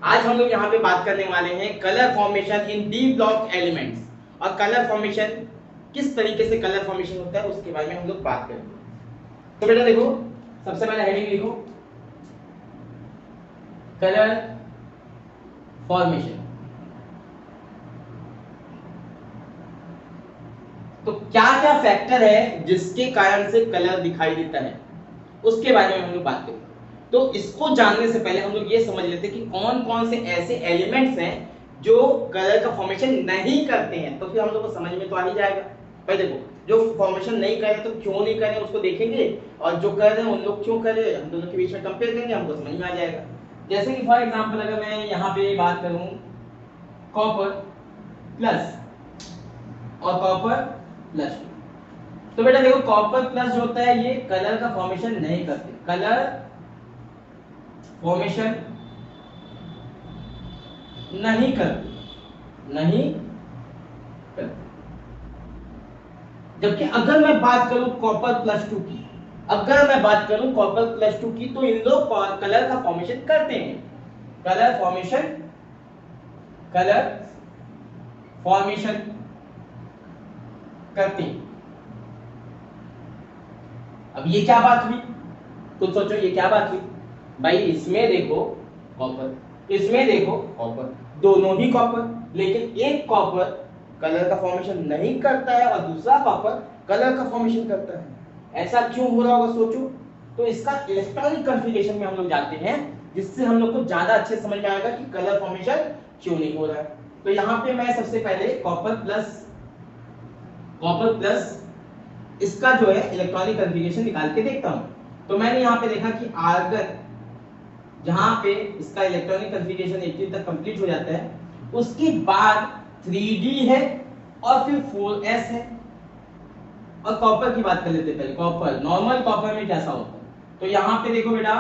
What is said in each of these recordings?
आज हम लोग यहाँ पे बात करने वाले हैं कलर फॉर्मेशन इन डी ब्लॉक एलिमेंट्स, और कलर फॉर्मेशन किस तरीके से कलर फॉर्मेशन होता है उसके बारे में हम लोग बात करेंगे। तो बेटा देखो, सबसे पहले हेडिंग लिखो कलर फॉर्मेशन। तो क्या क्या फैक्टर है जिसके कारण से कलर दिखाई देता है उसके बारे में हम लोग बात करेंगे। तो इसको जानने से पहले हम लोग ये समझ लेते हैं कि कौन कौन से ऐसे एलिमेंट्स हैं जो कलर का फॉर्मेशन नहीं करते हैं, तो फिर हम लोग को समझ में तो आ ही जाएगा। भाई देखो, जो फॉर्मेशन नहीं कर रहे तो क्यों नहीं कर रहे उसको देखेंगे, और जो कर रहे हैं उन लोग क्यों कर रहे हैं, हम दोनों के बीच में कंपेयर करेंगे, हमको समझ में आ जाएगा। जैसे कि फॉर एग्जांपल अगर मैं यहाँ पे बात करूं कॉपर प्लस और कॉपर प्लस, तो बेटा देखो कॉपर प्लस जो होता है ये कलर का फॉर्मेशन नहीं करते, कलर फॉर्मेशन नहीं करते। जबकि अगर मैं बात करूं कॉपर प्लस 2 की, तो इन लोग कलर का फॉर्मेशन करते हैं, कलर फॉर्मेशन करते हैं। अब ये क्या बात हुई, कुछ सोचो ये क्या बात हुई भाई। इसमें देखो कॉपर, इसमें देखो कॉपर, दोनों ही कॉपर, लेकिन एक कॉपर कलर का फॉर्मेशन नहीं करता है और दूसरा कॉपर कलर का फॉर्मेशन करता है। ऐसा क्यों हो रहा होगा सोचो। तो इसका इलेक्ट्रॉनिक कॉन्फ़िगरेशन में हम लोग जाते हैं, जिससे हम लोग को ज्यादा अच्छे समझ में आएगा कि कलर फॉर्मेशन क्यों नहीं हो रहा है। तो यहाँ पे मैं सबसे पहले कॉपर प्लस इसका जो है इलेक्ट्रॉनिक कॉन्फ़िगरेशन निकाल के देखता हूं। तो मैंने यहाँ पे देखा कि आर्गन जहां पे इसका इलेक्ट्रॉनिक कॉन्फ़िगरेशन 18 तक कंप्लीट हो जाता है, उसके बाद 3D है और फिर 4s है। और कॉपर की बात कर लेते हैं पहले। कॉपर, नॉर्मल कॉपर में कैसा होता है, तो यहाँ पे देखो बेटा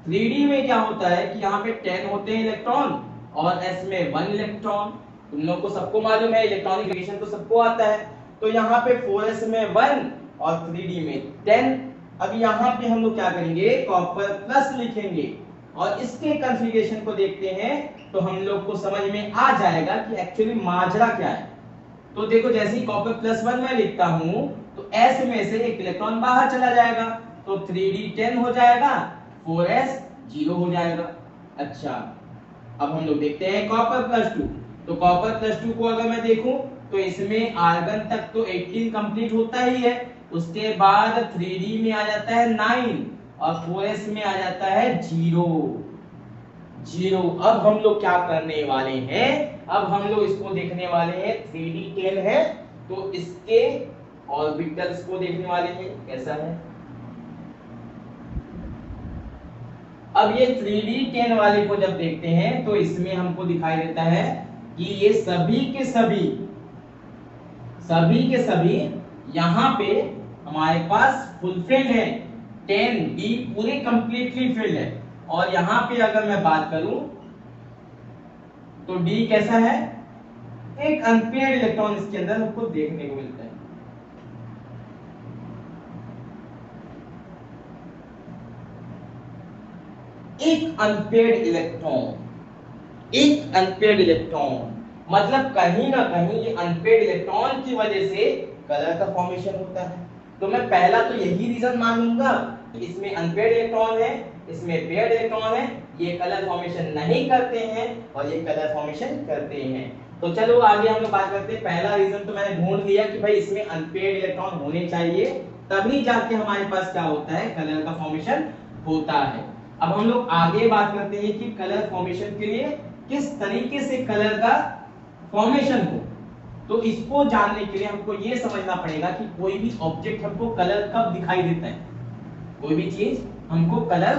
3D में क्या होता है कि यहाँ पे 10 होते हैं इलेक्ट्रॉन और s में 1 इलेक्ट्रॉन। तुम लोग को सबको मालूम है, इलेक्ट्रॉनिक कॉन्फ़िगरेशन तो सबको आता है। तो यहाँ पे 4s में 1 और 3D में 10। अब यहाँ पे हम लोग क्या करेंगे, कॉपर प्लस लिखेंगे और इसके कॉन्फ़िगरेशन को देखते हैं, तो हम लोग को समझ में आ जाएगा कि एक्चुअली माजरा क्या है। तो देखो जैसे ही कॉपर प्लस 1 मैं लिखता हूं तो s में से एक इलेक्ट्रॉन बाहर चला जाएगा, तो 3D 10 हो जाएगा, 4s 0 हो जाएगा। अच्छा, अब हम लोग देखते हैं कॉपर प्लस 2। तो कॉपर प्लस 2 को अगर मैं देखूं तो इसमें आर्गन तक तो 18 कंप्लीट होता ही है, उसके बाद 3D में आ जाता है 9 और 4s में आ जाता है 0। अब हम लोग क्या करने वाले हैं, अब हम लोग इसको देखने वाले हैं 3D 10 है तो इसके ऑर्बिटल्स को देखने वाले हैं कैसा है। अब ये 3D 10 वाले को जब देखते हैं तो इसमें हमको दिखाई देता है कि ये सभी के सभी यहाँ पे हमारे पास फुल फिल्ड है, 10D पूरे कंप्लीटली फिल्ड है। और यहाँ पे अगर मैं बात करूं तो D कैसा है, एक अनपेयर्ड इलेक्ट्रॉन इसके अंदर हमको देखने को मिलता है। एक अनपेयर्ड इलेक्ट्रॉन, मतलब कहीं ना कहीं ये अनपेयर्ड इलेक्ट्रॉन की वजह से कलर का फॉर्मेशन होता है। तो मैं पहला तो यही रीजन मान लूंगा, इसमें अनपेयर्ड इलेक्ट्रॉन है, इसमें पेयर्ड इलेक्ट्रॉन है, ये कलर फॉर्मेशन नहीं करते हैं और ये कलर फॉर्मेशन करते हैं। तो चलो आगे हम लोग बात करते हैं। पहला रीजन तो मैंने ढूंढ लिया कि भाई इसमें अनपेयर्ड इलेक्ट्रॉन होने चाहिए, तभी जाके हमारे पास क्या होता है, कलर का फॉर्मेशन होता है। अब हम लोग आगे बात करते हैं कि कलर फॉर्मेशन के लिए किस तरीके से कलर का फॉर्मेशन हो। तो इसको जानने के लिए हमको ये समझना पड़ेगा कि कोई भी ऑब्जेक्ट हमको कलर कब दिखाई देता है, कोई भी चीज हमको कलर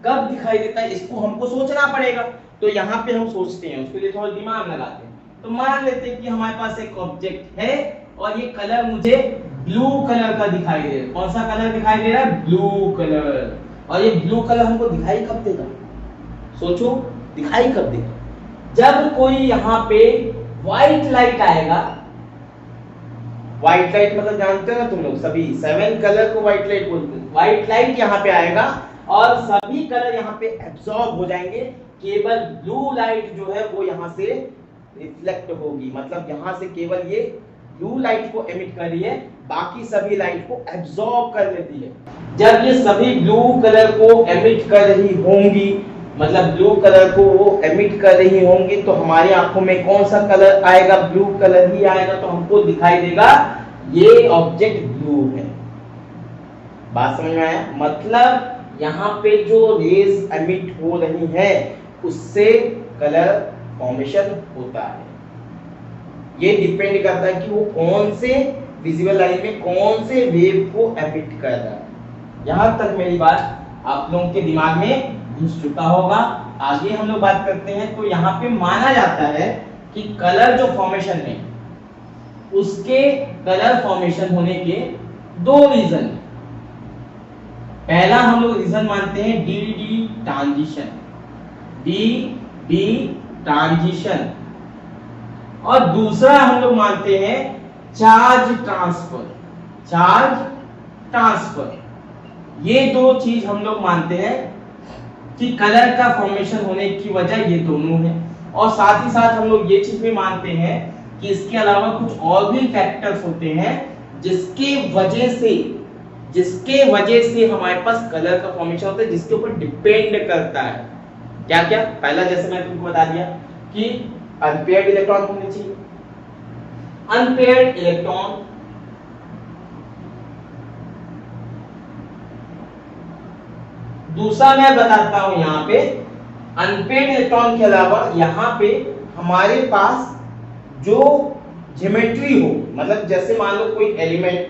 कब दिखाई देता है, इसको हमको सोचना पड़ेगा। तो यहाँ पे हम सोचते हैं, उसके लिए थोड़ा दिमाग लगाते हैं। तो मान लेते हैं कि हमारे पास एक ऑब्जेक्ट है और ये कलर मुझे ब्लू कलर का दिखाई दे रहा है। कौन सा कलर दिखाई दे रहा है, ब्लू कलर। और ये ब्लू कलर हमको दिखाई कब देगा, सोचो दिखाई कब देगा, जब कोई यहाँ पे व्हाइट लाइट आएगा। व्हाइट लाइट मतलब जानते हो ना तुम लोग सभी, 7 कलर को व्हाइट लाइट बोलते हैं। व्हाइट लाइट यहाँ पे आएगा और सभी कलर यहाँ पे एब्सॉर्ब हो जाएंगे केवल ब्लू लाइट जो है वो यहां से रिफ्लेक्ट होगी, मतलब यहां से केवल ये ब्लू लाइट को एमिट कर रही है, बाकी सभी लाइट को एब्जॉर्ब कर लेती है। जब ये सभी ब्लू कलर को एमिट कर रही होंगी, मतलब ब्लू कलर को वो एमिट कर रही होंगी, तो हमारी आंखों में कौन सा कलर आएगा? ब्लू कलर ही आएगा। तो हमको दिखाई देगा ये ऑब्जेक्ट ब्लू है। बात समझ में आया? मतलब यहाँ पे जो रेज एमिट हो रही है उससे कलर फॉर्मेशन होता है। ये डिपेंड करता है कि वो कौन से विजिबल लाइन में कौन से वेव को एमिट कर रहा है। यहां तक मेरी बात आप लोगों के दिमाग में घुस चुका होगा। आगे हम लोग बात करते हैं। तो यहाँ पे माना जाता है कि कलर जो फॉर्मेशन है उसके कलर फॉर्मेशन होने के दो रीजन। पहला हम लोग रीजन मानते हैं D D transition, D D transition, और दूसरा हम लोग मानते हैं चार्ज ट्रांसफर, चार्ज ट्रांसफर। ये दो चीज हम लोग मानते हैं कि कलर का फॉर्मेशन होने की वजह ये दोनों है। और साथ ही साथ हम लोग ये चीज भी मानते हैं कि इसके अलावा कुछ और भी फैक्टर्स होते हैं जिसके वजह से हमारे पास कलर का फॉर्मेशन होता है, जिसके ऊपर डिपेंड करता है। क्या क्या? पहला जैसे मैं तुमको बता दिया कि अनपेयर्ड इलेक्ट्रॉन होने चाहिए, अनपेयर्ड इलेक्ट्रॉन दूसरा मैं बताता हूं। यहां पे अनपेयर्ड इलेक्ट्रॉन के अलावा यहां पे हमारे पास जो ज्योमेट्री हो, मतलब जैसे मान लो कोई एलिमेंट,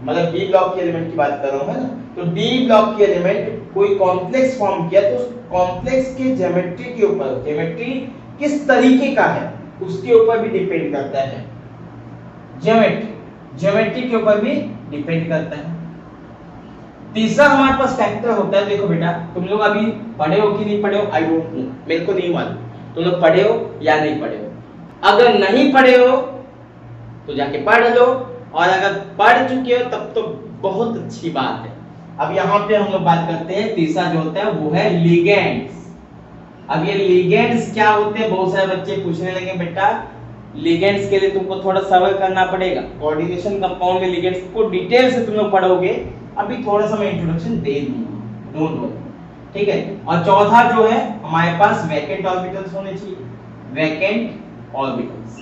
मतलब डी ब्लॉक के एलिमेंट की बात कर रहा हूं, है ना? तो डी ब्लॉक के एलिमेंट कोई कॉम्प्लेक्स फॉर्म किया तो उस कॉम्प्लेक्स के ज्योमेट्री के ऊपर, ज्योमेट्री किस तरीके का है उसके ऊपर भी डिपेंड करता है। ज्योमेट्री के ऊपर भी डिपेंड करता है। तीसरा हमारे पास फैक्टर होता है, देखो बेटा तुम लोग अभी पढ़े हो कि नहीं पढ़े हो, आई डोंट नो, मेरे को नहीं मालूम तुम लोग पढ़े हो या नहीं पढ़े हो। अगर नहीं पढ़े हो तो जाके पढ़ लो, और अगर पढ़ चुके हो तब तो बहुत अच्छी बात है। अब यहाँ पे हम लोग बात करते हैं तीसरा जो होता है वो है लिगेंड्स। अब ये लिगेंड्स क्या होते हैं? बहुत सारे बच्चे पूछने लगे बेटा लिगेंड्स के लिए तुमको थोड़ा सवाल करना पड़ेगा। कोऑर्डिनेशन कंपाउंड में लिगेंड्स को डिटेल से तुम लोग पढ़ोगे, अभी थोड़ा सा मैं इंट्रोडक्शन दे दूंगा, डोंट वरी, ठीक है। और चौथा जो है हमारे पास वैकेंट ऑर्बिटल्स होने चाहिए, वैकेंट ऑर्बिटल्स।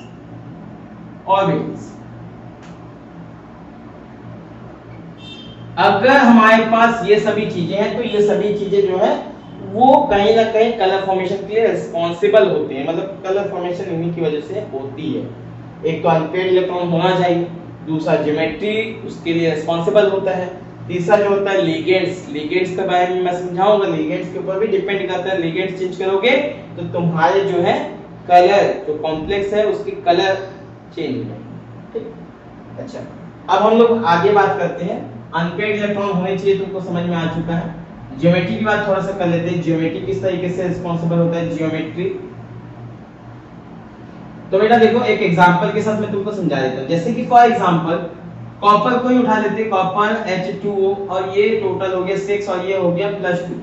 अगर हमारे पास ये सभी चीजें हैं तो ये सभी चीजें जो है वो कहीं ना कहीं कलर फॉर्मेशन के लिए रिस्पॉन्सिबल होते हैं, मतलब कलर फॉर्मेशन इन्हीं की वजह से होती है। एक तो अनपेयर्ड इलेक्ट्रॉन होना चाहिए, दूसरा ज्योमेट्री उसके लिए रिस्पॉन्सिबल होता है, तीसरा जो होता है लिगेंड्स। लिगेंड्स के बारे में मैं समझाऊंगा, लिगेंड्स के ऊपर भी डिपेंड करता है। लिगेंड्स चेंज करोगे तो तुम्हारे जो है कलर जो कॉम्प्लेक्स है उसकी कलर चेंज हो जाएगी, ठीक। अच्छा, अब हम लोग आगे बात करते हैं। अनपेयर्ड इलेक्ट्रॉन होने चाहिए, तुमको समझ में आ चुका है। ज्योमेट्री की बात थोड़ा सा कर लेते हैं। ज्योमेट्री किस तरीके से रिस्पॉन्सिबल होता है? ज्योमेट्री तो बेटा देखो एक एग्जांपल के साथ मैं तुमको समझा देता हूं। जैसे कि फॉर एग्जांपल कॉपर को ही उठा लेते हैं, कॉपर H2O, और ये टोटल हो गया 6 और ये हो गया +2।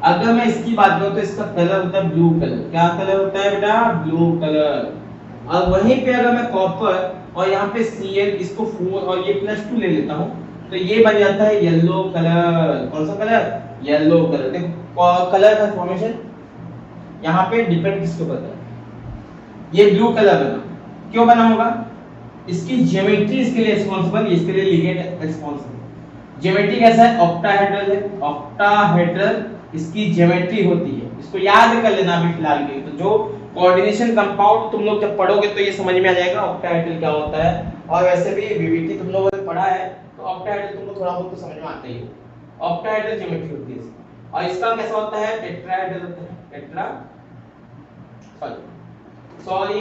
अगर मैं इसकी बात करूं तो इसका कलर होता है ब्लू कलर। क्या कलर होता है बेटा? Blue colour. और वहीं पे अगर मैं कॉपर और यहाँ पे Cl, इसको 4 और ये +2 ले लेता हूं तो ये बन जाता है येलो कलर। कौन सा कलर? Yellow colour. देखो कलर का फॉर्मेशन यहाँ पे डिपेंड किसके ऊपर है? ये ब्लू कलर बना, क्यों बना होगा? इसकी ज्योमेट्री इसके लिए रिस्पांसिबल, इसके लिए लिगेंड रिस्पांसिबल। ज्योमेट्री कैसा है? ऑक्टाहेड्रल है। ऑक्टाहेड्रल इसकी ज्योमेट्री होती है, इसको याद कर लेना अभी फिलहाल के। तो जो कोऑर्डिनेशन कंपाउंड तुम लोग जब पढ़ोगे तो ये समझ में आ जाएगा ऑक्टाहेड्रल क्या होता है। और वैसे भी वीवीटी तुम लोगों ने पढ़ा है तो ऑक्टाहेड्रल तुमको थोड़ा बहुत तो समझ में आता ही हो। ऑक्टाहेड्रल ज्योमेट्री होती है इसकी। और इसका कैसा होता है? टेट्राहेड्रल होता है। टेट्रा सॉरी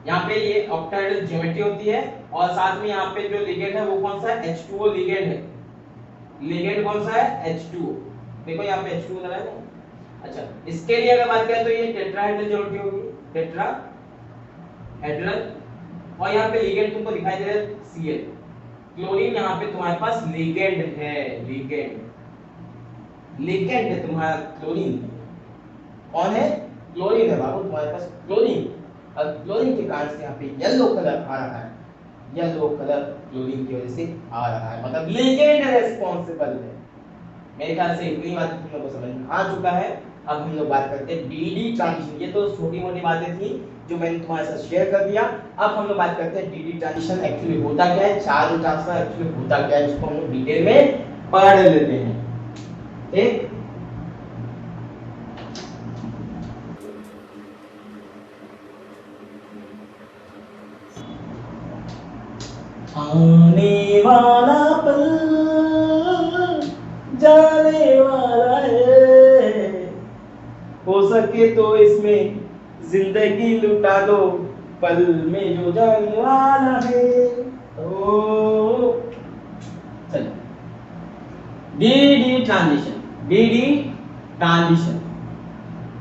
यहाँ पे ये ऑक्टाहेड्रल ज्योमेट्री होती है। और साथ में यहाँ पे जो लिगेंड है वो कौन सा है? H2O लिगेंड है। लिगेंड कौन सा है? H2O। देखो यहाँ पे H2O लगा है। अच्छा, इसके लिए अगर बात करें तो ये टेट्राहेड्रल ज्योमेट्री होगी, टेट्राहेड्रल। और यहाँ पे लिगेंड तुमको दिखाई दे रहा है Cl, क्लोरीन। यहाँ पे तुम्हारे पास लिगेंड है, लिगेंड है तुम्हारा क्लोरीन। कौन है? क्लोरीन है बाबू तुम्हारे पास, क्लोरीन। और क्लोरीन के कारण से यहाँ पे येलो कलर आ रहा है, येलो कलर क्लोरीन की वजह से आ रहा है, मतलब लिगेंड रेस्पॉन्सिबल है। मेरे ख्याल से इतनी बात तुम लोगों को समझ में आ चुका है। अब हम लोग बात करते हैं डीडी ट्रांजिशन। ये तो छोटी मोटी बातें थी जो मैंने तुम्हारे साथ शेयर कर दिया। अब हम लोग बात करते हैं डीडी ट्रांजिशन एक्चुअली होता क्या है, चार्ज ट्रांसफर एक्चुअली होता क्या है, इसको हम लोग डिटेल में पढ़ लेते हैं। ठीक, आने वाला पल जाने वाला है, हो सके तो इसमें जिंदगी लुटा दो, पल में जो जाने वाला है। ओ चलो, डीडी ट्रांजिशन, डीडी ट्रांजिशन।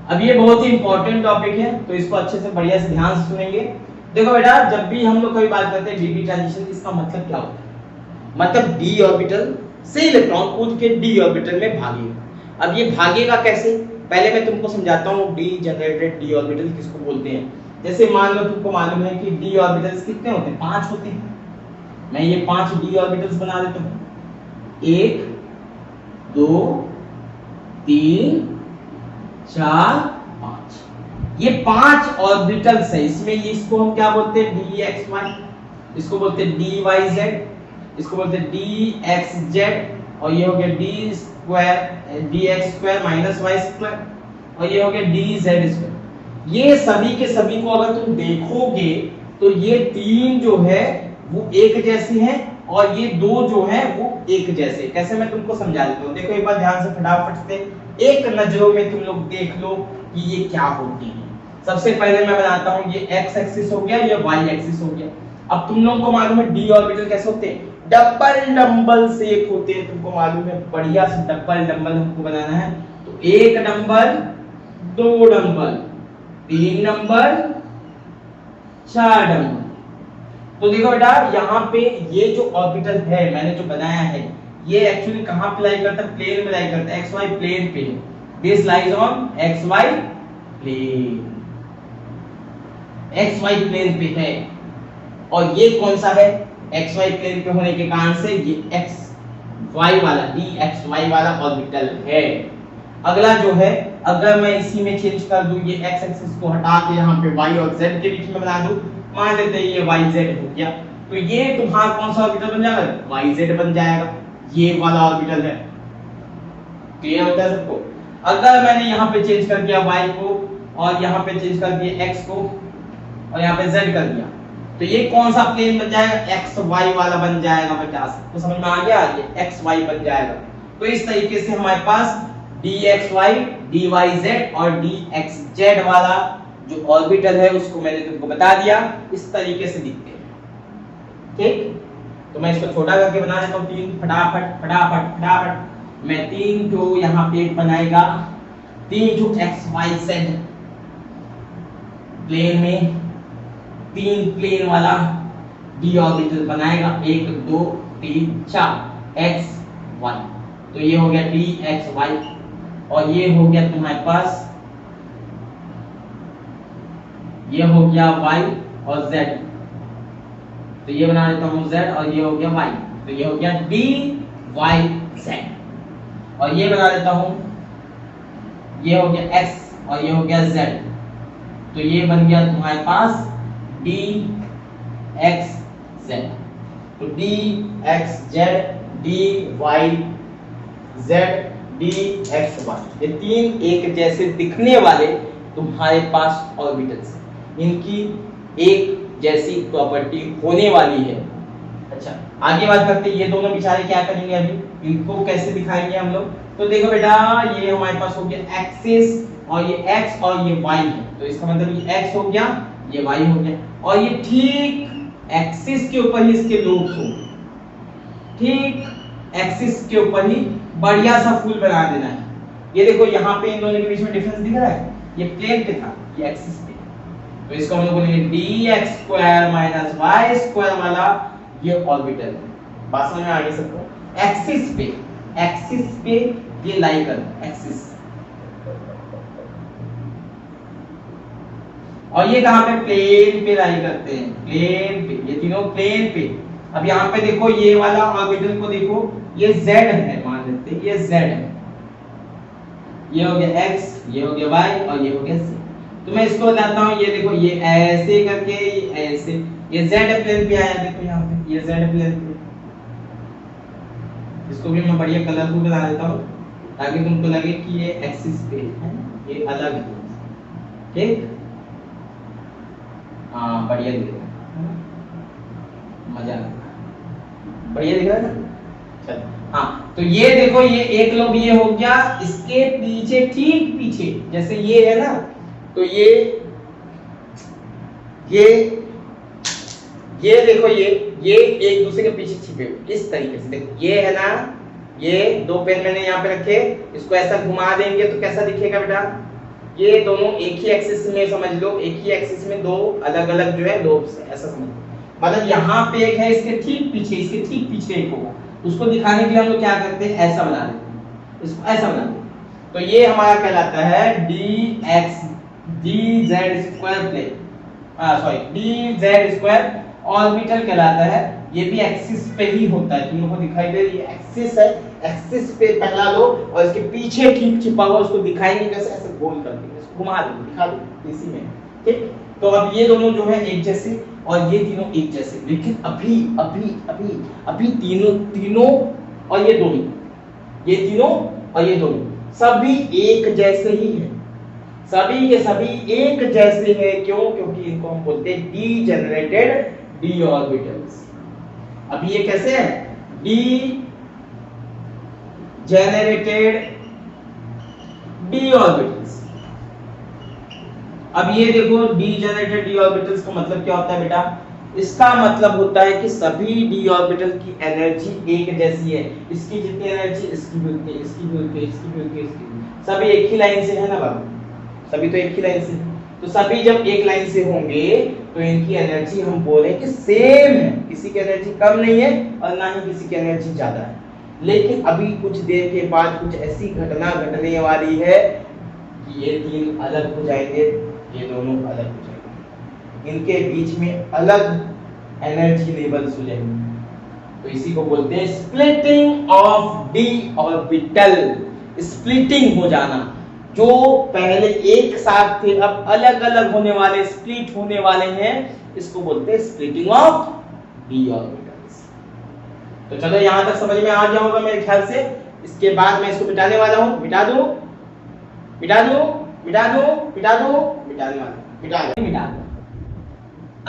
अब ये बहुत ही इंपॉर्टेंट टॉपिक है, तो इसको अच्छे से बढ़िया से ध्यान से सुनेंगे। देखो बेटा, जब भी हम लोग कोई बात करते हैं डीडी ट्रांजिशन, इसका मतलब क्या होता है? मतलब डी ऑर्बिटल से इलेक्ट्रॉन कूद के डी ऑर्बिटल में भागेगा। अब ये भागेगा कैसे, पहले मैं तुमको समझाता हूँ डी जनरेटेड डी ऑर्बिटल किसको बोलते हैं। जैसे मान लो तुमको मालूम है कि डी ऑर्बिटल्स कितने होते हैं? 5 होते हैं। मैं ये 5 डी ऑर्बिटल्स बना देता हूँ, 1 2 3 4 5। ये 5 ऑर्बिटल्स है, इसमें ये इसको हम क्या बोलते हैं? डी एक्स वाई, इसको बोलते हैं डी वाई जेड, इसको बोलते हैं डी एक्स जेड, और ये हो गया D square, D X square minus Y square, और ये हो गया डी जेड स्क्वायर। ये सभी के सभी को अगर तुम देखोगे तो ये 3 जो है वो एक जैसे हैं, और ये 2 जो है वो एक जैसे। कैसे, मैं तुमको समझा देता हूँ। देखो एक बार ध्यान से फटाफट से एक नजरों में तुम लोग देख लो कि ये क्या होती है। सबसे पहले मैं बनाता हूँ, ये एक्स एक्सिस हो गया, ये वाई एक्सिस हो गया। अब तुम लोगों को मालूम है डी ऑर्बिटल कैसे होते हैं? डबल डंबल शेप होते हैं, तुमको मालूम है। बढ़िया से डबल डंबल हमको बनाना है, तो 1 डंबल 2 डंबल 3 डंबल 4 डंबल। तो देखो बेटा, यहाँ पे ये जो ऑर्बिटल है मैंने जो बनाया है, ये एक्चुअली कहाँ पे लाई करता है? प्लेन में लाई करता है, एक्स वाई प्लेन पे। This lies on X Y plane, X Y plane पे है। और ये कौन सा है? एक्स वाई प्लेन पे होने के कारण से ये एक्स वाई वाला, डी एक्स वाई वाला ऑर्बिटल है। अगला जो है, अगर मैं इसी में चेंज कर दूं, ये एक्स एक्सिस को हटा के यहाँ पे वाई और जेड के बीच में बना दूं, मान लेते हैं ये वाई जेड हो गया, तो ये तुम्हारा कौन सा ऑर्बिटल बन जाएगा? वाई जेड बन जाएगा। ये वाला ऑर्बिटल है। क्लियर होता है सबको? अगर मैंने यहाँ पे चेंज कर दिया वाई को, और यहाँ पे चेंज कर दिया एक्स को, और यहाँ पे जेड कर दिया, तो ये कौन सा प्लेन बन जाएगा? एक्स वाई वाला बन जाएगा। बेटा तो समझ में आ गया, ये एक्स वाई बन जाएगा। तो इस तरीके से हमारे पास D X Y, D Y Z और डी एक्स जेड वाला जो ऑर्बिटल है उसको मैंने तुमको बता दिया, इस तरीके से दिखते हैं। ठीक, तो मैं इसको छोटा करके बना देता हूँ। 3 फटाफट फटाफट फटाफट मैं 3 तो यहाँ पे बनाएगा, 3 तो एक्स वाई जेड प्लेन में 3 प्लेन वाला डी ऑर्बिटल बनाएगा। 1 2 3 4 एक्स वाई, तो ये हो गया डी एक्स वाई, और ये हो गया तुम्हारे पास, ये हो गया y और z, तो ये बना देता हूँ z, और ये हो गया y, तो ये हो गया dy z, और ये बना देता हूँ, ये हो गया x और ये हो गया z, तो ये बन गया तुम्हारे पास dx z। तो dx z dy z dx y, ये 3 एक जैसे दिखने वाले तुम्हारे पास ऑर्बिटल्स, इनकी एक जैसी प्रॉपर्टी होने वाली है। अच्छा, आगे बात करते हैं ये दोनों बेचारे क्या करेंगे, अभी इनको कैसे दिखाएंगे हम लोग। तो देखो बेटा, ये हमारे पास हो गया एक्सिस, और ये x और ये y है, तो इसका मतलब ये x हो गया, ये y हो गया, और ये ठीक एक्सिस के ऊपर ही इसके लूप्स हो, ठीक एक्सिस के ऊपर ही बढ़िया सा फूल बना देना है। ये देखो यहाँ पे इन दोनों के बीच में डिफरेंस दिख रहा है, ये प्लेन पे था, ये एक्सिस पे, तो इसको हम लोग बोलेंगे dx square minus y square वाला ये ऑर्बिटल है। बात समझ में आ गई सबको? एक्सिस पे ये लाई कर एक्सिस, और ये कहाँ पे, प्लेन पे लाई करते हैं, प्लेन पे, ये तीनों प्लेन पे। अब यहाँ पे देखो ये वाला ऑर्बिटल को देखो, ये z है, मान लेते हैं ये z है, ये हो गया x, ये हो गया y और ये हो गया z। तो मैं इसको बताता हूँ, ये देखो ये ऐसे करके, ये ऐसे, ये z प्लेन पे आया, देखो यहाँ पे ये z प्लेन पे। इसको भी मैं बढ़िया कलरफुल बना देता हूँ ताकि तुमको लगे कि ये एक्सिस पे है, ये अलग है, ठीक। हाँ बढ़िया दिख रहा है, मजा आ रहा है, बढ़िया दिख रहा है ना। चल हाँ, तो ये देखो ये एक लोग ये हो गया, इसके पीछे, ठीक पीछे, जैसे ये है ना, तो ये देखो ये एक दूसरे के पीछे छिपे हुए इस तरीके से। देखो ये है ना, ये दो पेन मैंने यहाँ पे रखे, इसको ऐसा घुमा देंगे तो कैसा दिखेगा बेटा, ये दोनों एक ही एक्सिस में, समझ लो एक ही एक्सिस में दो अलग अलग जो है लोब्स है, ऐसा समझ लो। मतलब यहाँ पे एक है, इसके ठीक पीछे, इसके ठीक पीछे एक होगा, उसको दिखाने के लिए हम लोग क्या करते हैं, ऐसा बना देते हैं, इसको ऐसा बना देते हैं। तो ये हमारा कहलाता है dz plane, sorry dz orbital कहलाता है। ये भी एक्सिस पे ही होता है, तुम लोगों को दिखाई दे रही है एक्सिस है, एक्सिस पे पहला लो और इसके पीछे ठीक छिपा हुआ, उसको दिखाएंगे कैसे, ऐसे गोल कर देंगे, इसको घुमा देंगे, दिखा दो इसी में, ठीक। तो अब ये दोनों जो है एक जैसे और ये तीनों एक जैसे, लेकिन अभी अभी अभी अभी तीनों और ये दोनों, ये तीनों और ये दोनों सभी एक जैसे ही है, सभी के सभी एक जैसे हैं। क्यों? क्योंकि इनको हम बोलते हैं डीजेनरेटेड डी ऑर्बिटल्स। अभी ये कैसे है, डी जेनरेटेड डी ऑर्बिटल्स। अब ये देखो डी जेनरेटेड डी ऑर्बिटल्स का मतलब क्या होता है बेटा, इसका मतलब होता है कि सभी डी ऑर्बिटल की एनर्जी एक जैसी है, इसकी जितनी एनर्जी इसकी भी उतनी, इसकी भी उतनी, इसकी भी उतनी, इसकी सभी एक ही लाइन से है ना बाबू, सभी तो एक ही लाइन से। तो सभी जब एक लाइन से होंगे तो इनकी एनर्जी हम बोले कि सेम है, किसी की एनर्जी कम नहीं है और ना ही किसी की एनर्जी ज्यादा है। लेकिन अभी कुछ देर के बाद कुछ ऐसी घटना घटने वाली है कि ये तीन अलग हो जाएंगे, ये दोनों अलग हो जाएंगे, इनके बीच में अलग एनर्जी लेवल्स हो जाएंगे। तो इसी को बोलते हैं splitting of D orbital, splitting हो जाना। जो पहले एक साथ थे अब अलग अलग होने वाले, स्प्लिट होने वाले हैं, इसको बोलते हैं स्प्लिटिंग ऑफ डी ऑर्बिटल्स। तो चलो यहां तक समझ में आ गया होगा मेरे ख्याल से। इसके बाद मैं इसको मिटाने वाला हूं, मिटा दूं, मिटा दूं, मिटा दूं, मिटा दूं, मिटाने वाला, मिटा दो, मिटा दो।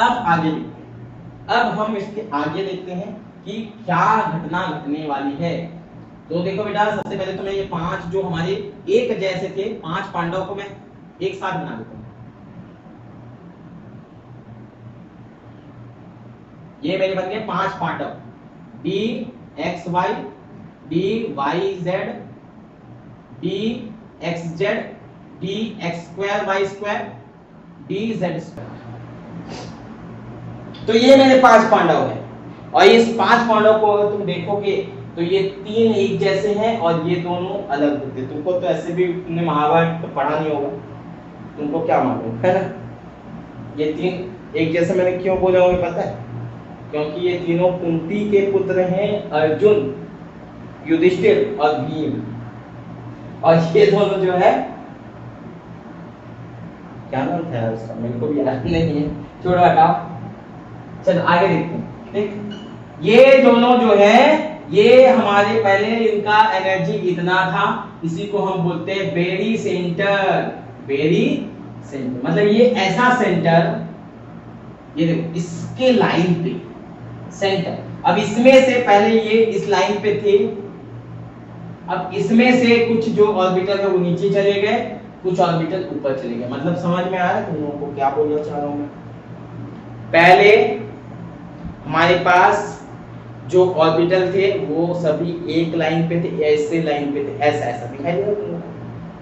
अब आगे देखते हैं, अब हम इसके आगे देखते हैं कि क्या घटना घटने वाली है। तो देखो बेटा, सबसे पहले तो मैं ये पांच जो हमारे एक जैसे थे, पांच पांडव को मैं एक साथ बना देता हूं। ये मेरे बन गए पांच Pandav, D X Y, D Y Z, D X Z, D X square Y square, D Z square. तो ये मेरे पांच पांडव है और इस पांच पांडव को अगर तुम देखोगे तो ये तीन एक जैसे हैं और ये दोनों अलग होते। तुमको तो ऐसे भी तुमने महाभारत तो पढ़ा नहीं होगा, तुमको क्या मालूम है ना। ये तीन एक जैसे मैंने क्यों बोला मुझे पता है, क्योंकि ये तीनों कुंती के पुत्र हैं, अर्जुन, युधिष्ठिर और भीम। और ये दोनों जो है, क्या नाम था उसका, मेरे को भी याद नहीं है, छोड़ो हटाओ, चलो आगे देखते हैं। ठीक, ये दोनों जो है, ये हमारे पहले इनका एनर्जी इतना था, इसी को हम बोलते हैं बेरी सेंटर। बेरी सेंटर मतलब ये ऐसा सेंटर, ये देखो इसके लाइन पे सेंटर। अब इसमें से पहले ये इस लाइन पे थे, अब इसमें से कुछ जो ऑर्बिटल है वो नीचे चले गए, कुछ ऑर्बिटल ऊपर चले गए। मतलब समझ में आ रहा है तुम लोगों को क्या बोलना चाह रहा हूं मैं। पहले हमारे पास जो ऑर्बिटल थे वो सभी एक लाइन पे थे, ऐसे लाइन पे थे, ऐसा ऐसा दिखाई दे रहा है,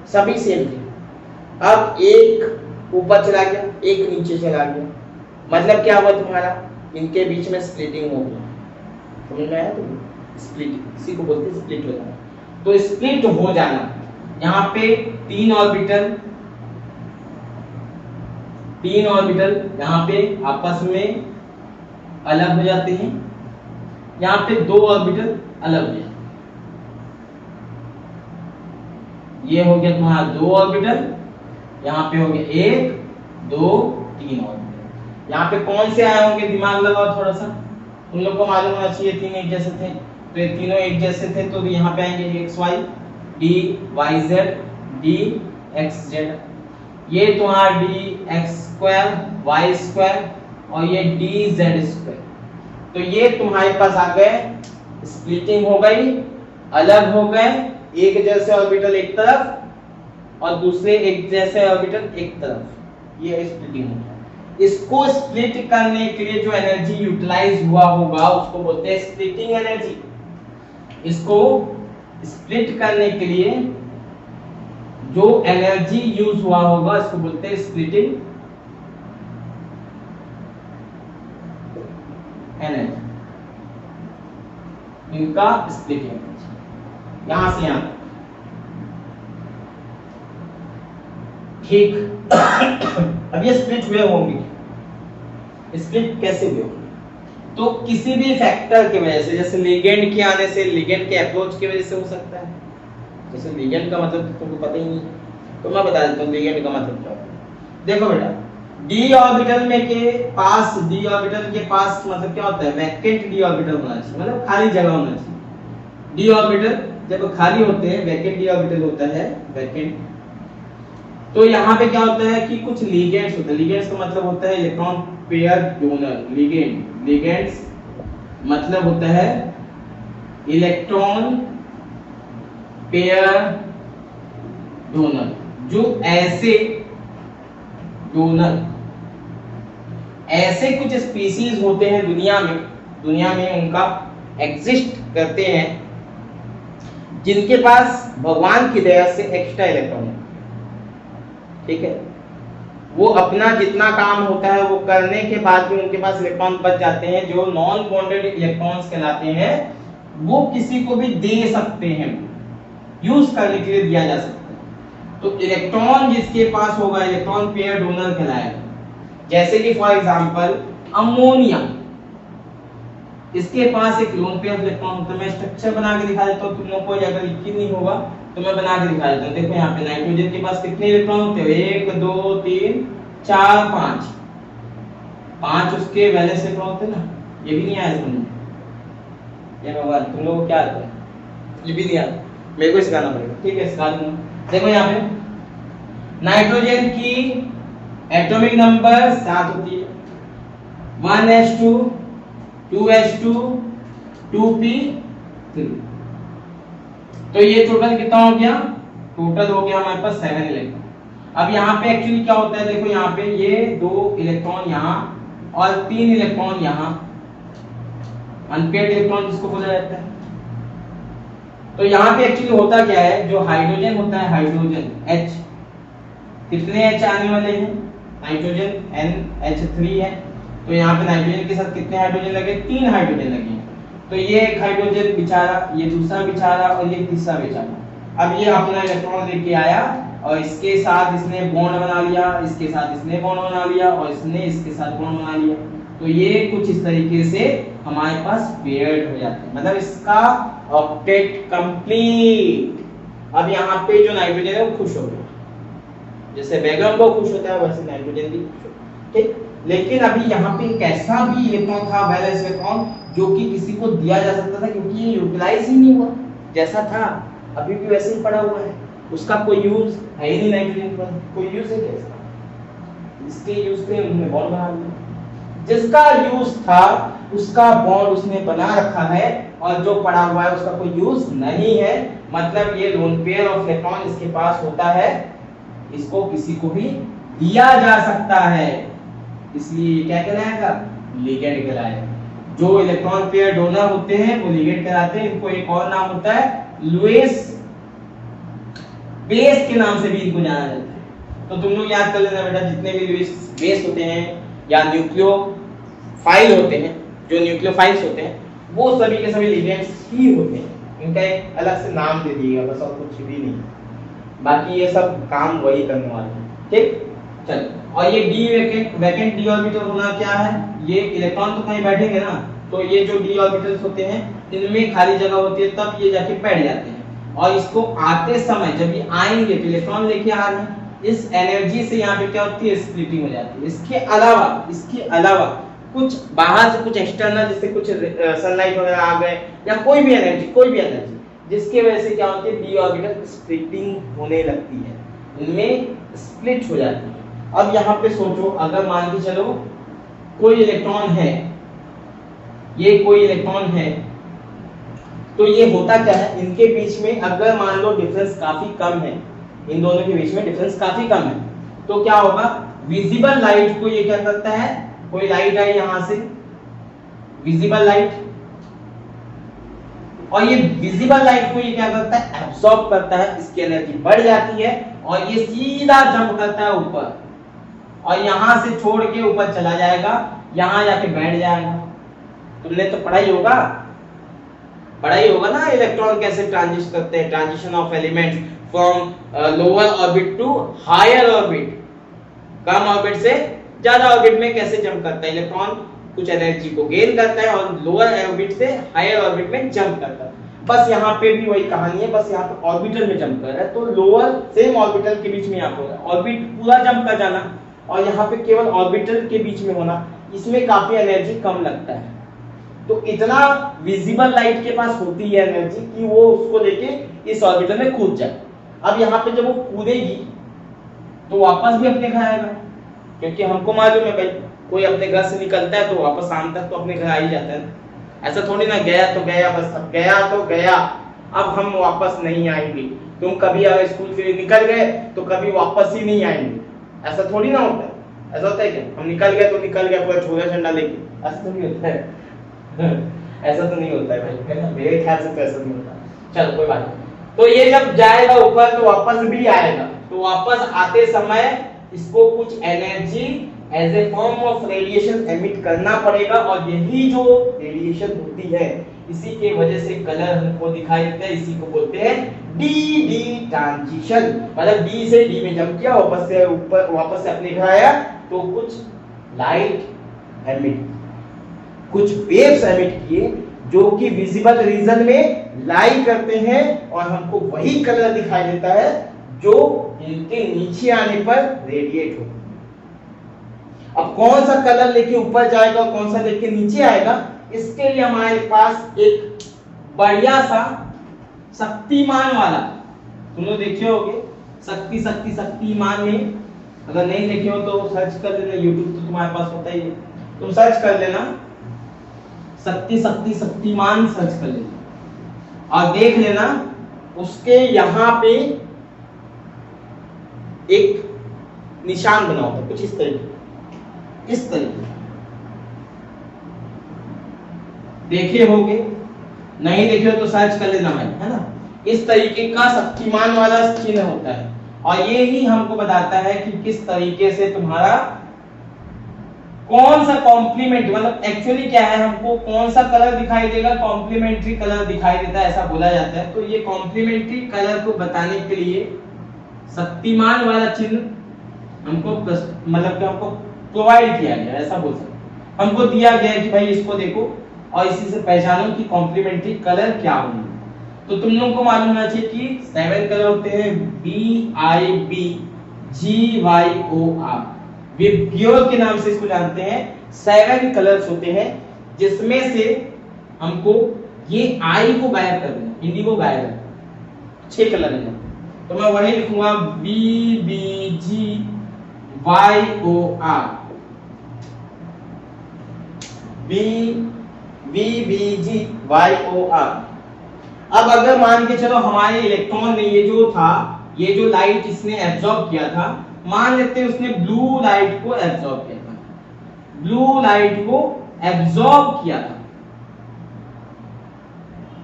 सभी सेम थे। अब एक ऊपर चला गया, एक नीचे चला गया। मतलब क्या हुआ तुम्हारा, इनके बीच में स्प्लिटिंग हो गया। समझ में आया तुम, स्प्लिट, इसी को बोलते हैं स्प्लिट हो जाना। तो स्प्लिट हो जाना, यहाँ पे तीन तीन ऑर्बिटल यहाँ पे आपस में अलग हो जाते हैं, यहाँ पे दो ऑर्बिटल अलग हो जाते हैं। ये हो गया तुम्हारा दो ऑर्बिटल, यहाँ पे हो गया एक दो तीन ऑर्बिटल। यहाँ पे कौन से आए होंगे दिमाग लगाओ थोड़ा सा, तुम लोग को मालूम होना चाहिए तीन एक जैसे थे, तो ये तीनों एक जैसे थे तो यहाँ पे आएंगे X Y, D Y Z, D X Z. ये तुम्हारा D X square Y square और ये डी जेड स्क्वायर। तो ये तुम्हारे पास आ गए, स्प्लिटिंग हो गई, अलग हो गए, एक जैसे ऑर्बिटल एक तरफ और दूसरे एक जैसे ऑर्बिटल एक तरफ, ये स्प्लिटिंग हो गया। इसको स्प्लिट करने के लिए जो एनर्जी यूटिलाइज हुआ होगा उसको बोलते हैं स्प्लिटिंग एनर्जी। इसको स्प्लिट करने के लिए जो एनर्जी यूज हुआ होगा इसको बोलते हैं स्प्लिटिंग एनर्जी। इनका स्प्लिटिंग एनर्जी यहां से यहां ठीक। अब ये स्प्लिट हुए होंगे, स्प्लिट कैसे हुए होंगे? तो किसी भी फैक्टर की वजह से, जैसे लिगेंड के आने से, लिगेंड के अप्रोच की वजह से हो सकता है। जैसे लिगेंड का मतलब तुमको पता ही नहीं, तो मैं बता देता हूँ लिगेंड का मतलब क्या होता है। देखो बेटा, डी ऑर्बिटल में के पास, डी ऑर्बिटल के पास मतलब क्या होता है, वैकेंट डी ऑर्बिटल होना चाहिए, मतलब खाली जगह होना चाहिए। डी ऑर्बिटल जब खाली होते हैं, वैकेंट डी ऑर्बिटल होता है वैकेंट, तो यहाँ पे क्या होता है कि कुछ लिगेंड्स होते हैं। लिगेंड्स का मतलब होता है इलेक्ट्रॉन पेयर डोनर। लिगेंड्स मतलब होता है इलेक्ट्रॉन पेयर डोनर। जो ऐसे डोनर, ऐसे कुछ स्पीसीज होते हैं दुनिया में उनका एग्जिस्ट करते हैं जिनके पास भगवान की दया से एक्स्ट्रा इलेक्ट्रॉन है, ठीक है। वो अपना जितना काम होता है वो करने के बाद भी उनके पास इलेक्ट्रॉन बच जाते हैं, जो नॉन बॉन्डेड इलेक्ट्रॉन्स कहलाते हैं। वो किसी को भी दे सकते हैं, यूज करने के लिए दिया जा सकता है। तो इलेक्ट्रॉन जिसके पास होगा इलेक्ट्रॉन पेयर डोनर कहलाएगा। जैसे कि फॉर एग्जांपल अमोनिया, इसके पास एक लोन पेयर इलेक्ट्रॉन होता है। मैं स्ट्रक्चर बना के दिखा देता हूँ, तुम लोग को अगर यकीन नहीं होगा तो मैं बना के दिखा देता हूँ। देखो यहाँ पे नाइट्रोजन के पास कितने इलेक्ट्रॉन होते हैं, 1 2 3 4 5, 5 उसके वैलेंस इलेक्ट्रॉन होते हैं ना। ये भी नहीं आया समझ में, ये भगवान तुम लोगों को क्या आता है, ये भी नहीं आता, मेरे को सिखाना पड़ेगा, ठीक है सिखा दूंगा। देखो यहाँ पे नाइट्रोजन की एटॉमिक नंबर 7 होती है, 1s2 2s2 2p3। तो ये टोटल कितना हो गया, टोटल हो गया हमारे पास 7 इलेक्ट्रॉन। अब यहाँ पे एक्चुअली क्या होता है, देखो यहाँ पे ये 2 इलेक्ट्रॉन यहाँ और 3 इलेक्ट्रॉन यहाँ, अनपेयर्ड इलेक्ट्रॉन जिसको बोला जाता है। तो यहाँ पे एक्चुअली होता क्या है, जो हाइड्रोजन होता है, हाइड्रोजन H, कितने H आने वाले हैं, नाइट्रोजन NH3 है, तो यहाँ पे नाइट्रोजन के साथ कितने हाइड्रोजन लगे, 3 हाइड्रोजन लगे। तो ये एक हाइड्रोजन बेचारा, ये दूसरा बेचारा और ये तीसरा बेचारा। अब ये अपना इलेक्ट्रॉन लेके आया और इसके साथ इसने बॉन्ड बना लिया, इसके साथ इसने बॉन्ड बना लिया और इसने इसके साथ बॉन्ड बना लिया। तो ये कुछ इस तरीके से हमारे पास पेयर्ड हो जाते हैं, मतलब इसका ऑक्टेट कंप्लीट। अब यहाँ पे जो नाइट्रोजन है वो खुश हो गया, जैसे बैकग्राउंड को खुश होता है वैसे नाइट्रोजन भी खुश होता है, ठीक। लेकिन अभी यहाँ पे एक ऐसा भी इलेक्ट्रॉन था, वैलेंस इलेक्ट्रॉन, जो कि किसी को दिया जा सकता था, क्योंकि ये यूटिलाइज ही नहीं हुआ, जैसा था अभी भी वैसे ही पड़ा हुआ है, उसका कोई यूज है ही नहीं। नाइट्रोजन का कोई यूज है क्या, इसके यूज पे उन्होंने बॉन्ड बना लिया, जिसका यूज था उसका बॉन्ड उसने बना रखा है और जो पड़ा हुआ है उसका कोई यूज नहीं है। मतलब ये लोन पेयर ऑफ इलेक्ट्रॉन इसके पास होता है, इसको किसी को भी दिया जा सकता है, इसलिए क्या कहलाएगा, लिगेंड कहलाएगा। जो इलेक्ट्रॉन पेयर डोनर होते हैं वो लिगेंड कहलाते हैं। इनको एक और नाम होता है लुईस बेस के नाम से भी इनको जाना जाता है। तो तुम लोग याद कर लेना बेटा, जितने भी लुईस बेस होते हैं या न्यूक्लियोफाइल होते हैं, जो न्यूक्लियोफाइल्स होते हैं वो सभी के सभी लिगेंड्स ही होते हैं। इनका एक अलग से नाम दे दिएगा बस, और कुछ भी नहीं, बाकी ये सब काम वही करने वाले हैं, ठीक। चलो, और ये डी वैकेंट डी ऑर्बिटल होना क्या है, ये इलेक्ट्रॉन तो कहीं बैठेंगे ना, तो ये जो डी ऑर्बिटल्स होते हैं इनमें खाली जगह होती है, तब ये जाके बैठ जाते हैं। और इसको आते समय जब ये आएंगे तो इलेक्ट्रॉन लेके आ रहे हैं, इस एनर्जी से यहाँ पे क्या होती है, स्प्लिटिंग हो जाती है। इसके अलावा कुछ बाहर से कुछ एक्सटर्नल, जैसे कुछ सनलाइट वगैरह आ गए या कोई भी एनर्जी जिसकी वजह से क्या होती है, डी ऑर्बिटल स्प्लिटिंग होने लगती है, इनमें स्प्लिट हो जाती है। अब यहाँ पे सोचो, अगर मान के चलो कोई इलेक्ट्रॉन है, ये कोई इलेक्ट्रॉन है, तो ये होता क्या है, इनके बीच में अगर मान लो डिफरेंस काफी कम है, इन दोनों के बीच में डिफरेंस काफी कम है, तो क्या होगा, विजिबल लाइट को ये क्या करता है, कोई लाइट आई यहां से, विजिबल लाइट, और ये विजिबल लाइट को ये क्या करता है, एब्सॉर्ब करता है, इसकी एनर्जी बढ़ जाती है और ये सीधा जंप करता है ऊपर, और यहां से छोड़ के ऊपर चला जाएगा, यहां जाके बैठ जाएगा। तुमने तो पढ़ा ही होगा ना, इलेक्ट्रॉन कैसे ट्रांजिशन करते हैं, transition of elements from lower orbit to higher orbit, कम ऑर्बिट से ज्यादा ऑर्बिट में कैसे जंप करता है इलेक्ट्रॉन, कुछ एनर्जी को गेन करता है और लोअर ऑर्बिट से हायर ऑर्बिट में जंप करता है। बस यहाँ पे भी वही कहानी है, बस यहाँ पे ऑर्बिटल में जंप कर रहा है, तो लोअर सेम ऑर्बिटल के बीच में यहाँ पे ऑर्बिट पूरा जंप कर जाना और यहाँ पे केवल ऑर्बिटल के बीच में होना, इसमें काफी एनर्जी कम लगता है। तो इतना विजिबल लाइट के पास होती है एनर्जी कि वो उसको लेके इस ऑर्बिटल में कूद जाए। अब यहाँ पे जब वो कूदेगी तो वापस भी अपने घर आएगा, क्योंकि हमको मालूम है भाई, कोई अपने घर से निकलता है तो वापस शाम तक तो अपने घर आ ही जाता है। ऐसा थोड़ी ना गया तो गया, बस अब गया तो गया, अब हम वापस नहीं आएंगे। तुम कभी अगर स्कूल से निकल गए तो कभी वापस ही नहीं आएंगे, ऐसा थोड़ी ना होता है। ऐसा होता है क्या, हम निकल गए तो निकल गए पूरा छोटा झंडा लेके, ऐसा तो नहीं होता है। ऐसा तो नहीं होता है भाई, मेरे ख्याल से तो ऐसा नहीं होता। चलो कोई बात नहीं। तो ये जब जाएगा ऊपर तो वापस भी आएगा, तो वापस आते समय इसको कुछ energy as a form of radiation emit करना पड़ेगा, और यही जो रेडिएशन होती है इसी के वजह से कलर हमको दिखाई देता है, इसी को बोलते हैं डी डी ट्रांजिशन। मतलब डी से डी में जंप किया, वापस से ऊपर, वापस से अपने घर आया, तो कुछ लाइट एमिट, कुछ वेव्स एमिट किए जो कि विजिबल रीजन में लाई करते हैं, और हमको वही कलर दिखाई देता है जो इनके नीचे आने पर रेडिएट हो। अब कौन सा कलर लेके ऊपर जाएगा और कौन सा लेके नीचे आएगा, इसके लिए हमारे पास एक बढ़िया सा शक्तिमान वाला, तुम लोग देखे होगे शक्तिमान में, अगर नहीं देखे हो तो सर्च कर लेना, यूट्यूब तो तुम्हारे पास होता ही है, तुम सर्च कर लेना शक्तिमान सर्च कर लेना और देख लेना, उसके यहाँ पे एक निशान बना होता है कुछ इस तरीके देखे होगे, नहीं देखे हो तो सर्च कर लेना भाई, है ना। इस तरीके का शक्तिमान वाला चिन्ह होता है, और ये ही हमको बताता है कि किस तरीके से तुम्हारा कौन सा कॉम्प्लीमेंट, मतलब एक्चुअली क्या है, हमको कौन सा कलर दिखाई देगा, कॉम्प्लीमेंट्री कलर दिखाई देता है, ऐसा बोला जाता है। तो ये कॉम्प्लीमेंट्री कलर को बताने के लिए शक्तिमान वाला चिन्ह हमको मतलब कि हमको प्रोवाइड किया गया, ऐसा बोल सकते हैं। हमको दिया गया है कि भाई इसको देखो और इसी से पहचानो कि कॉम्प्लीमेंट्री कलर क्या होंगे। तो तुम लोगों को मालूम होना चाहिए कि 7 कलर होते हैं, BIBGYOR, विब्ग्योर के नाम से इसको जानते हैं। 7 कलर्स होते हैं, जिसमें से हमको ये आई को गायब कर देना, इंडिगो गायब है, 6 कलर है, तो मैं वही लिखूंगा BBGYOR। अब अगर मान के चलो हमारे इलेक्ट्रॉन ने ये जो लाइट इसने एब्जॉर्ब किया था, मान लेते हैं उसने ब्लू लाइट को एब्जॉर्ब किया था,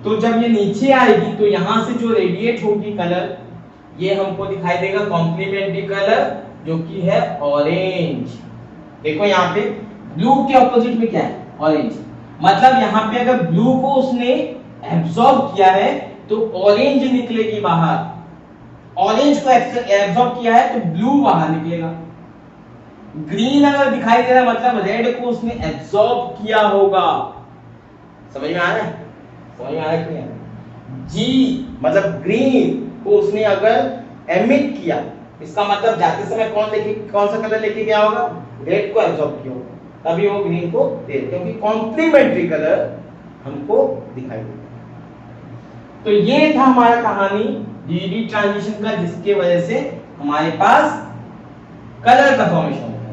तो जब ये नीचे आएगी तो यहां से जो रेडिएट होगी कलर, ये हमको दिखाई देगा कॉम्प्लीमेंट्री कलर, जो कि है ऑरेंज। देखो यहाँ पे ब्लू के ऑपोजिट में क्या है, ऑरेंज। मतलब यहाँ पे अगर ब्लू को उसने एब्जॉर्ब किया है तो ऑरेंज निकलेगी बाहर, ऑरेंज को एब्जॉर्ब किया है तो ब्लू बाहर निकलेगा। ग्रीन अगर दिखाई दे रहा मतलब रेड को उसने एब्सॉर्ब किया होगा। समझ में आ रहा है? समझ में आ रहा है कि नहीं? जी मतलब ग्रीन को उसने अगर एमिट किया, इसका मतलब जाते समय कौन सा कलर लेके गया होगा? रेड को एब्सॉर्ब किया होगा, तभी वो ग्रीन को दे, क्योंकि कॉम्प्लीमेंट्री कलर हमको दिखाई देता है। तो ये था हमारा कहानी डीडी ट्रांजिशन का, जिसके वजह से हमारे पास कलर का फॉर्मेशन होता है।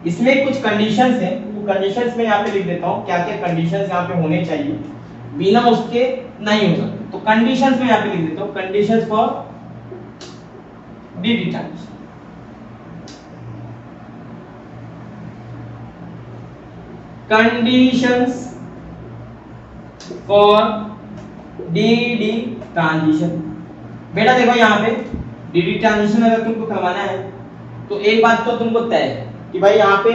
इसमें कुछ कंडीशंस हैं, वो कंडीशंस में यहाँ पे लिख देता हूँ, क्या क्या कंडीशंस यहाँ पे होने चाहिए, बिना उसके नहीं हो सकते। तो कंडीशंस में यहाँ पे लिख देता हूँ, conditions for DD transition. Conditions for DD transition. बेटा देखो यहाँ पे डीडी ट्रांजिशन अगर तुमको करवाना है तो एक बात तो तुमको तय है कि भाई यहाँ पे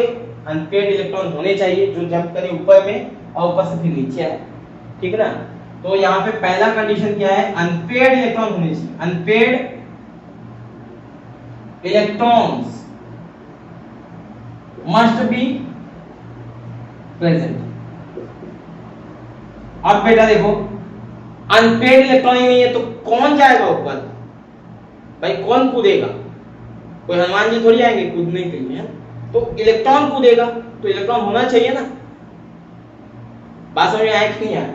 अनपेयर्ड इलेक्ट्रॉन होने चाहिए जो जंप करे ऊपर में और ऊपर से फिर नीचे आए, ठीक है ना। तो यहाँ पे पहला कंडीशन क्या है? अनपेयर्ड इलेक्ट्रॉन होने चाहिए। Unpaired electrons must be present. अब बेटा देखो अनपेयर्ड इलेक्ट्रॉन ही नहीं है तो कौन जाएगा ऊपर? भाई कौन कूदेगा? कोई हनुमान जी थोड़ी आएंगे कूदने के लिए, तो इलेक्ट्रॉन कूदेगा, तो इलेक्ट्रॉन होना चाहिए ना। बात समझ में आया कि नहीं आया?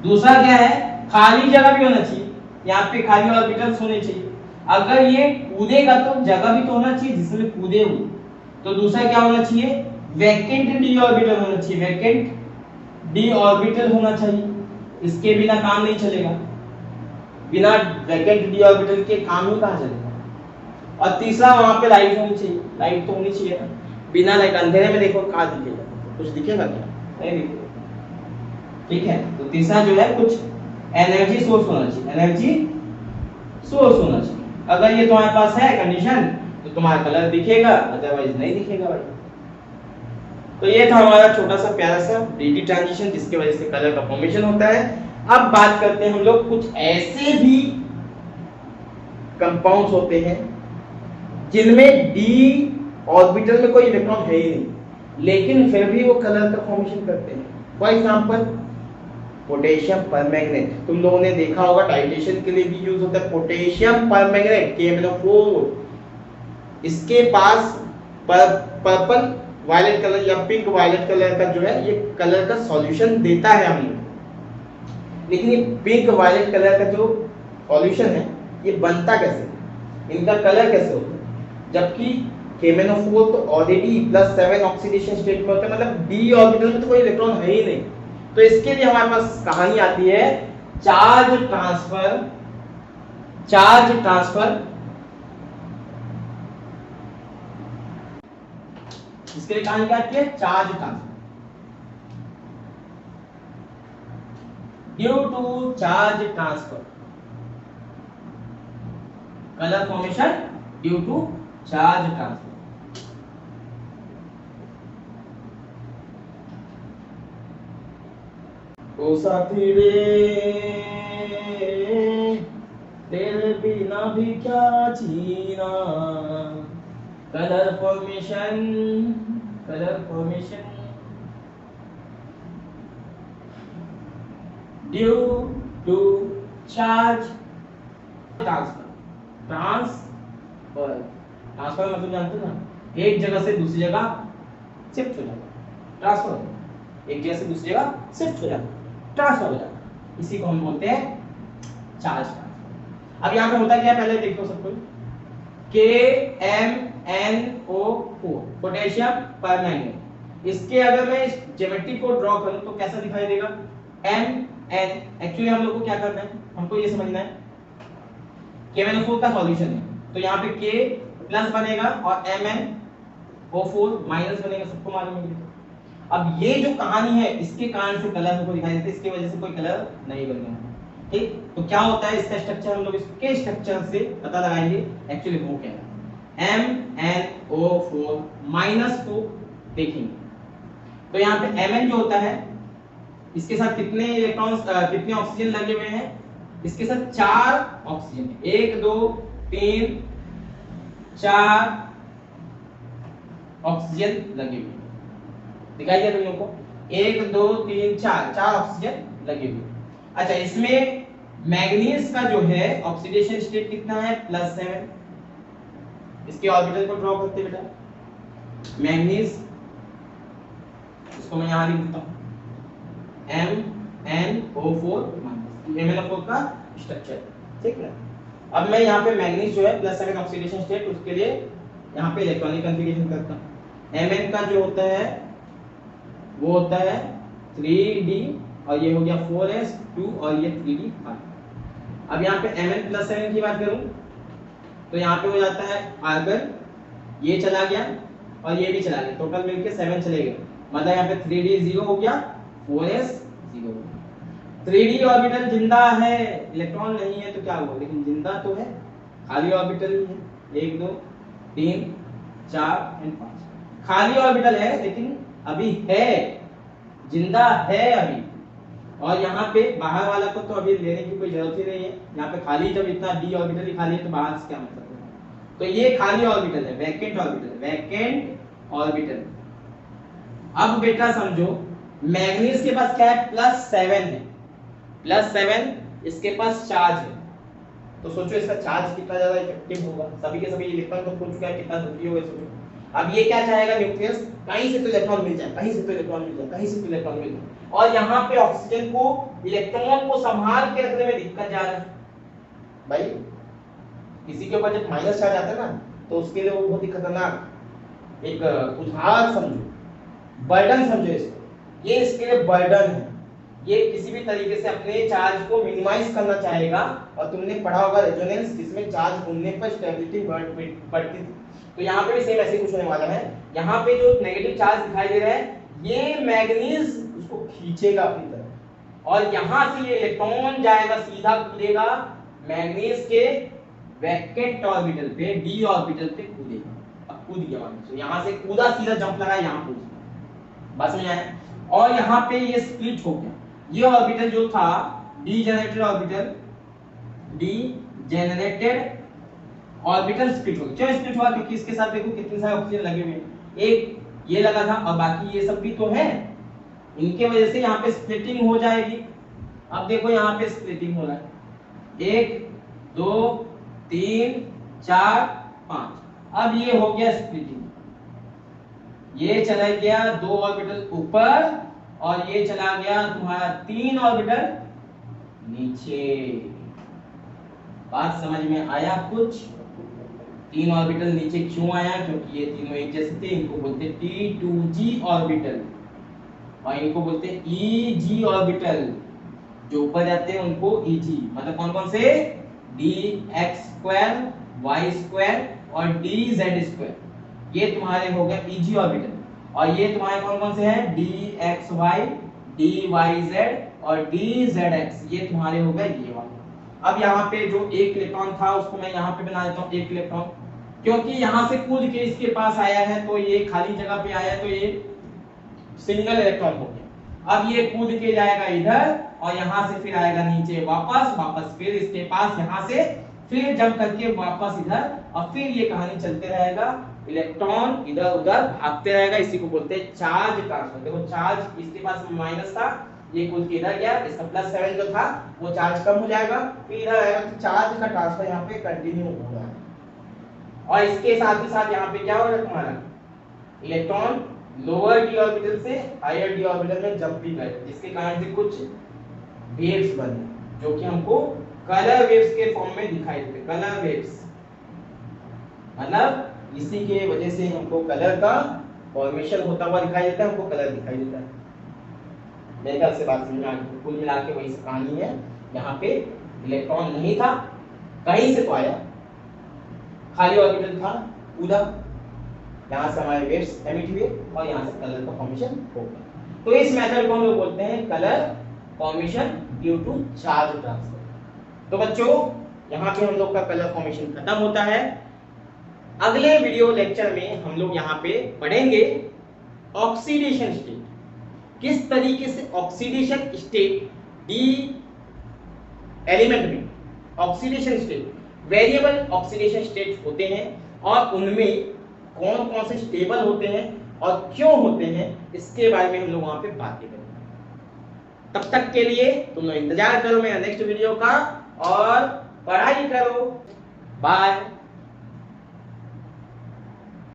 दूसरा क्या है? खाली जगह भी होना चाहिए, यहाँ पे खाली ऑर्बिटल्स होने चाहिए। अगर ये कूदेगा तो जगह भी तो होना चाहिए जिसमें कूदे वो। तो दूसरा क्या होना चाहिए? वैकेंट डी ऑर्बिटल होना चाहिए, वैकेंट डी ऑर्बिटल होना चाहिए। इसके बिना काम नहीं चलेगा, बिना वैकेंट डी ऑर्बिटल के काम ही कहाँ चलेगा। और तीसरा वहां पे लाइट होनी चाहिए, लाइट तो होनी चाहिए ना। बिना लाइट अंधेरे में देखो कहाँ दिखेगा? कुछ दिखेगा क्या? नहीं दिखेगा, ठीक है। तो तीसरा जो है कुछ एनर्जी सोर्स होना चाहिए, एनर्जी सोर्स होना चाहिए। अगर ये तुम्हारे पास है कंडीशन तो तुम्हारा कलर दिखेगा, अदरवाइज नहीं दिखेगा भाई। तो ये था हमारा छोटा सा प्यारा सा डीडी ट्रांजिशन जिसकी वजह से कलर का फॉर्मेशन होता है। अब बात करते हैं हम लोग कुछ ऐसे भी कंपाउंड्स होते हैं जिनमें डी ऑर्बिटल में कोई इलेक्ट्रॉन है ही नहीं, लेकिन फिर भी वो कलर का फॉर्मेशन करते हैं। फॉर एग्जांपल पोटेशियम परमैंगनेट, तुम लोगों ने देखा होगा टाइटेशन के लिए भी यूज होता है पोटेशियम परमैंगनेट KMnO4। इसके पास पर्पल वायलेट कलर या पिंक वायलेट कलर का जो है ये कलर का सॉल्यूशन देता है हमें, लेकिन ये पिंक वायलेट कलर का जो सॉल्यूशन है ये बनता कैसे, इनका कलर कैसे होता है? जबकि KMnO4 तो ऑलरेडी +7 ऑक्सीडेशन स्टेट में होता है, मतलब d ऑर्बिटल में तो कोई इलेक्ट्रॉन है ही नहीं। तो इसके लिए हमारे पास कहानी आती है चार्ज ट्रांसफर। चार्ज ट्रांसफर इसके लिए कहानी क्या आती है? Charge transfer. Due to charge transfer, colour formation due to charge transfer. ओ साथी रे तेरे बिना भी क्या जीना, colour formation, colour formation due to charge transfer. Transfer मतलब जानते हो ना, एक जगह से दूसरी जगह शिफ्ट हो जाता, ट्रांसफर एक जगह से दूसरी जगह शिफ्ट हो जाता, ट्रांसफर हो जाता, इसी को हम बोलते हैं चार्ज ट्रांसफर। अब यहाँ पे होता क्या है पहले देखो सब कुछ, KMnO4 पोटेशियम परमैंगनेट। इसके अगर मैं इस ज्योमेट्री को ड्रॉ करूं तो कैसा दिखाई देगा? Mn। एक्चुअली हम लोग को क्या करना है, हमको ये समझना है KMnO4 का सॉल्यूशन है, तो यहाँ पे K प्लस बनेगा और MnO4 माइनस बनेगा, सबको मालूम है। अब ये जो कहानी है इसके कारण से कलर हमको दिखाई देता है, इसकी वजह से कोई कलर नहीं बनेगा, ठीक। तो क्या होता है इसका स्ट्रक्चर, हम लोग इसके स्ट्रक्चर से पता लगाएंगे एक्चुअली वो क्या है। MnO4 माइनस को देखेंगे तो यहाँ पे Mn जो होता है इसके साथ कितने इलेक्ट्रॉन्स कितने ऑक्सीजन लगे हुए हैं? इसके साथ 4 ऑक्सीजन, 1 2 3 4 ऑक्सीजन लगे हुए। दिखाई दे तुम लोग को 1 2 3 4 ऑक्सीजन लगे हुए। अच्छा, इसमें मैग्नीज का जो है ऑक्सीडेशन स्टेट कितना है +7। इसके ऑर्बिटल को ड्रॉ करते बेटा। मैग्नीज इसको मैं यहां लिख देता हूं MnO4 MnO4 का स्ट्रक्चर, ठीक है। अब मैं यहाँ पे मैग्नीज जो है +7 ऑक्सीडेशन स्टेट, उसके लिए यहाँ पे इलेक्ट्रॉनिक कॉन्फ़िगरेशन करता हूँ। Mn का जो होता है वो होता है 3d और ये हो गया 4s2 और ये 3d5। अब यहाँ पे Mn+7 की बात करूं तो यहाँ पे हो जाता है आर्गन, ये चला गया और ये भी चला गया, टोटल मिलके 7 चले गए। मतलब यहाँ पे 3d 0 हो गया, 4s 0 हो गया। 3d ऑर्बिटल जिंदा है, इलेक्ट्रॉन नहीं है तो क्या हुआ, लेकिन जिंदा तो है, खाली ऑर्बिटल ही है। 1 2 3 4 और 5 खाली ऑर्बिटल है, लेकिन अभी है, जिंदा है अभी। और यहाँ पे बाहर वाला को तो अभी लेने की कोई जरूरत ही नहीं है। यहाँ पे खाली, जब इतना d ऑर्बिटल ही खाली है तो बाहर से क्या मतलब है। तो ये खाली ऑर्बिटल है, वैकेंट ऑर्बिटल, वैकेंट ऑर्बिटल। अब बेटा समझो, मैग्नीज के पास क्या है +7 है, +7 इसके पास चार्ज है। तो सोचो इसका चार्ज कितना ज्यादा इफेक्टिव होगा। सभी के सभी इलेक्ट्रॉन को खो चुका है, कितना दुखी होगा सोचो। अब ये क्या चाहेगा न्यूक्लियस, कहीं से तो इलेक्ट्रॉन मिल जाए, कहीं से तो इलेक्ट्रॉन मिल जाए, कहीं से तो इलेक्ट्रॉन मिल जाए। और यहाँ पे ऑक्सीजन को, इलेक्ट्रॉन को संभाल के रखने में दिक्कत जा रहा है भाई। किसी के ऊपर जब माइनस चार्ज आता है ना, तो उसके लिए वो बहुत ही खतरनाक एक उधार समझो, बर्डन समझो इसको। ये इसके लिए बर्डन है। ये किसी भी तरीके से अपने चार्ज को मिनिमाइज करना चाहेगा। और तुमने पढ़ा होगा रेजोनेंस, जिसमें चार्ज घूमने पर स्टेबिलिटी बढ़ती थी। तो यहाँ पे भी सेम ऐसे कुछ होने वाला है। यहाँ पे जो नेगेटिव चार्ज दिखाई दे रहा है, ये मैग्नीज उसको खींचेगा अपनी तरफ, और यहाँ से ये इलेक्ट्रॉन जाएगा, सीधा कूदेगा मैग्नीज के वैकेंट ऑर्बिटल पे, d ऑर्बिटल पे कूदेगा। अब कूद गया, तो यहाँ से कूदा, सीधा जंप लगा, यहाँ कूद गया। बस में आया। और यहाँ पे ये स्प्लिट हो गया। ये ऑर्बिटल जो था degenerated orbital, degenerated orbital split हो गया। क्यों स्प्लिट हुआ? क्योंकि इसके साथ देखो कितने सारे ऑक्सीजन लगे हुए हैं। एक ये लगा था और बाकी ये सब भी तो है, इनके वजह से यहाँ पे स्प्लिटिंग हो जाएगी। अब देखो यहाँ पे स्प्लिटिंग हो रहा है, 1 2 3 4 5। अब ये हो गया स्प्लिटिंग, ये चला गया 2 ऑर्बिटल ऊपर और ये चला गया तुम्हारा 3 ऑर्बिटल नीचे। बात समझ में आया कुछ? 3 ऑर्बिटल नीचे क्यों आया? क्योंकि ये तीनों एक जैसे थे। इनको बोलते हैं T2g ऑर्बिटल और इनको बोलते हैं EG ऑर्बिटल। जो ऊपर जाते हैं उनको EG, मतलब कौन कौन से? dx2 y2 और dz2। ये तुम्हारे हो गए EG ऑर्बिटल। और ये तुम्हारे कौन कौन से हैं? dxy dyz और dzx। ये तुम्हारे हो गए ये वाले। अब यहाँ पे जो एक इलेक्ट्रॉन था उसको मैं यहाँ पे बना देता हूँ एक इलेक्ट्रॉन, क्योंकि यहाँ से कूद के इसके पास आया है तो ये खाली जगह पे आया है, तो ये सिंगल इलेक्ट्रॉन हो गया। अब ये कूद के जाएगा इधर और यहाँ से फिर आएगा नीचे वापस फिर इसके पास, यहाँ से फिर जंप करके वापस इधर, और फिर ये कहानी चलते रहेगा। इलेक्ट्रॉन इधर उधर भागते रहेगा। इसी को बोलते हैं चार्ज ट्रांसफर। देखो चार्ज इसके पास माइनस था, ये कूद के इधर गया, इसका +7 जो था वो चार्ज कम हो जाएगा, फिर इधर आएगा, तो चार्ज का ट्रांसफर यहाँ पे कंटिन्यू हो रहा है। और इसके साथ ही साथ यहाँ पे क्या हो रहा है तुम्हारा? इलेक्ट्रॉन लोअर d ऑर्बिटल से हायर d ऑर्बिटल में जंप भी करे, जिसके कारण से कुछ वेव्स बने, जो कि हमको कलर वेव्स के फॉर्म में दिखाई देते। कलर वेव्स मतलब इसी के वजह से हमको कलर का फॉर्मेशन होता हुआ दिखाई देता है, हमको कलर दिखाई देता है। मेरे ख्याल से बात समझ में आ गई। कुल मिला के वही कहानी है। यहाँ पे इलेक्ट्रॉन नहीं था, कहीं से तो आया, खाली ऑर्बिटल था, कूदा, यहाँ से हमारे वेव्स एमिट हुए और यहाँ से कलर का फॉर्मेशन हो गया। तो इस मेथड को हम लोग बोलते हैं colour formation due to charge transfer. तो बच्चों यहाँ पे हम लोग का कलर फॉर्मेशन खत्म होता है। अगले वीडियो लेक्चर में हम लोग यहाँ पे पढ़ेंगे ऑक्सीडेशन स्टेट, किस तरीके से ऑक्सीडेशन स्टेट डी एलिमेंट में oxidation state, variable oxidation state होते हैं और उनमें कौन कौन से स्टेबल होते हैं और क्यों होते हैं, इसके बारे में हम लोग वहां पे बातें करेंगे। तब तक के लिए तुम लोग इंतजार करो मेरा नेक्स्ट वीडियो का और पढ़ाई करो। बाय।